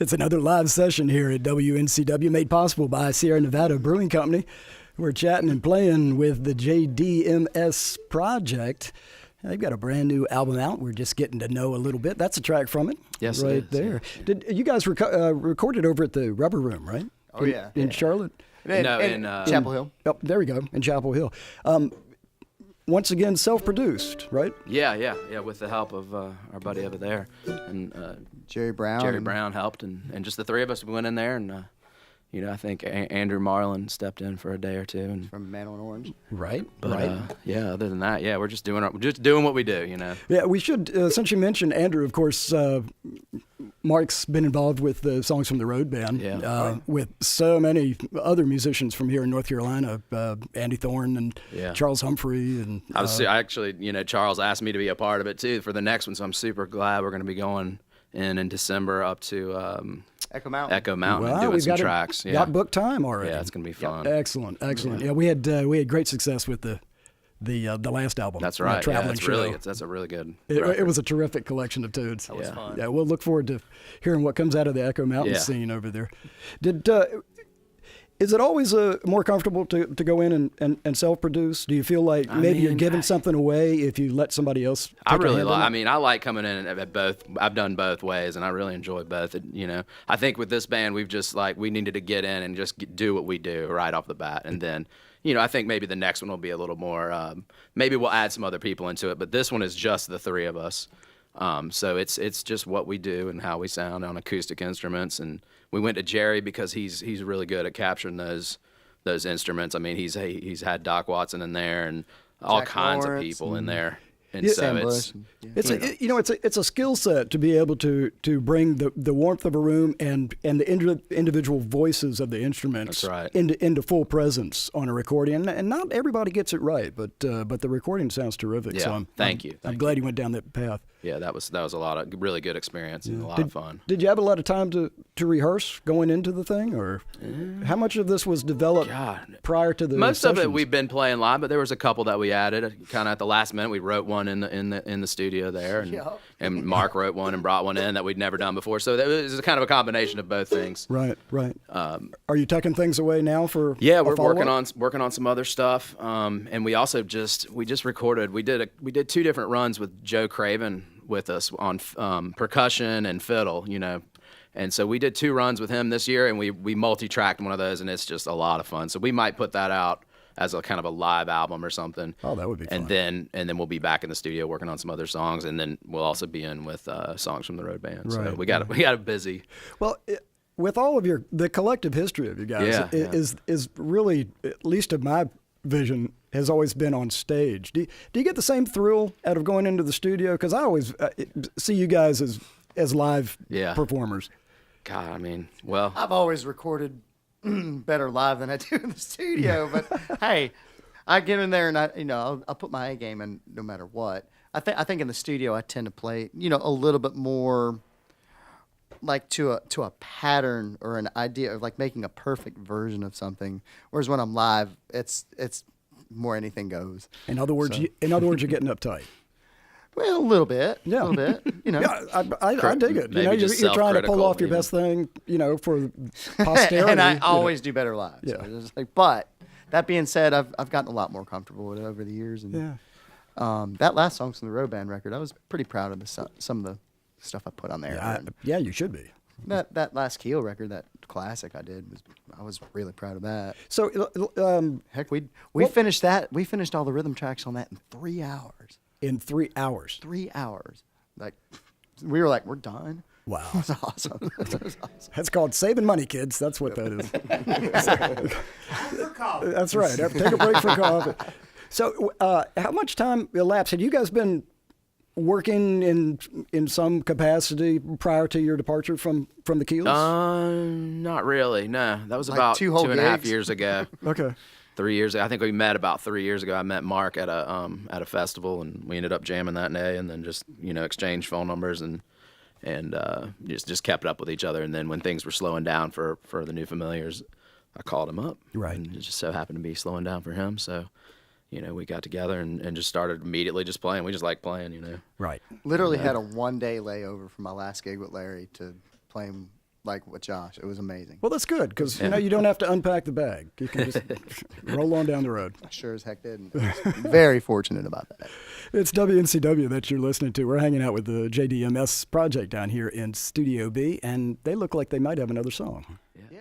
It's another live session here at WNCW, made possible by Sierra Nevada Brewing Company. We're chatting and playing with the JDMS Project. They've got a brand new album out. We're just getting to know a little bit. That's a track from it. Yes, right it is, there. yeah. Did you guys recorded over at the Rubber Room, right? Oh, yeah. In Charlotte? In Chapel Hill. Oh, there we go, in Chapel Hill. Once again, self-produced, right? Yeah, with the help of our buddy over there. And Jerry Brown. Jerry Brown helped, and just the three of us went in there, and I think Andrew Marlin stepped in for a day or two. And From Man on Orange. Right, but, right. Other than that, we're just doing what we do, Yeah, we should, since you mentioned Andrew, of course, Mark's been involved with the Songs from the Road Band, with so many other musicians from here in North Carolina, Andy Thorne and Charles Humphrey. And I actually, Charles asked me to be a part of it too for the next one, so I'm super glad we're going to be going in December up to Echo Mountain. And doing some tracks. Yeah. Got booked time already. Yeah, it's going to be fun. Excellent. Yeah, we had great success with the last album. That's right. Traveling show. That's a really good. It was a terrific collection of tunes. That was fun. Yeah, we'll look forward to hearing what comes out of the Echo Mountain scene over there. Is it always more comfortable to go in and self-produce? Do you feel like you're giving something away if you let somebody else? I like coming in at both. I've done both ways, and I really enjoy both. I think with this band, we've just we needed to get in and just do what we do right off the bat, and then. I think maybe the next one will be a little more. Maybe we'll add some other people into it, but this one is just the three of us. So it's just what we do and how we sound on acoustic instruments. And we went to Jerry because he's really good at capturing those instruments. I mean, he's had Doc Watson in there and all Jack kinds Lawrence of people in there. And Yeah. so Sam it's Bush. It's a skill set to be able to bring the warmth of a room and the individual voices of the instruments into full presence on a recording. And not everybody gets it right, but the recording sounds terrific. Yeah, So thank you. I'm glad you went down that path. Yeah, that was a lot of really good experience and a lot of fun. Did you have a lot of time to rehearse going into the thing, or how much of this was developed prior to the Most sessions? of it we've been playing live, but there was a couple that we added kind of at the last minute. We wrote one in the studio there, and Mark wrote one and brought one in that we'd never done before. So it was kind of a combination of both things. Right. Are you tucking things away now for? Yeah, we're follow-up? working on some other stuff, and we also just recorded. We did two different runs with Joe Craven with us on percussion and fiddle, and so we did two runs with him this year, and we multi-tracked one of those, and it's just a lot of fun. So we might put that out as a kind of a live album or something. Oh, that would be fun. And then we'll be back in the studio working on some other songs, and then we'll also be in with Songs from the Road Band. So we got it busy. Well, with all of the collective history of you guys is really, at least of my vision, has always been on stage. Do you get the same thrill out of going into the studio? Because I always see you guys as live performers. God, I mean, well, I've always recorded better live than I do in the studio, but hey, I get in there and I'll put my A game in no matter what. I think in the studio I tend to play, a little bit more like to a pattern or an idea of like making a perfect version of something. Whereas when I'm live, it's more anything goes. In other words, you're getting uptight. Well, a little bit. Yeah. A little bit. Yeah, I dig it. Maybe You're trying to pull off your best thing, for posterity. And I always do better live. Yeah. So it's but that being said, I've gotten a lot more comfortable with it over the years. And that last Songs from the Road Band record, I was pretty proud of some of the stuff I put on there. Yeah, you should be. That last Keel record, that classic I did, I was really proud of that. So, heck, we finished that. We finished all the rhythm tracks on that in 3 hours. In 3 hours. 3 hours. Like, we were like, we're done. Wow. That's awesome. That's called saving money, kids. That's what that is. That's right. Take a break for coffee. So, how much time elapsed? Had you guys been working in some capacity prior to your departure from the Keels? Not really. No, that was Like about two whole 2.5 gigs? years ago. Okay. 3 years ago. I think we met about 3 years ago. I met Mark at a festival, and we ended up jamming that day, and then just exchanged phone numbers and just kept up with each other. And then when things were slowing down for the New Familiars, I called him up. Right. And it just so happened to be slowing down for him. So, we got together and just started immediately just playing. We just like playing, Right. Literally had a 1 day layover from my last gig with Larry to playing like with Josh. It was amazing. Well, that's good because you don't have to unpack the bag. You can just roll on down the road. I sure as heck did. Very fortunate about that. It's WNCW that you're listening to. We're hanging out with the JDMS project down here in Studio B, and they look like they might have another song. Yeah.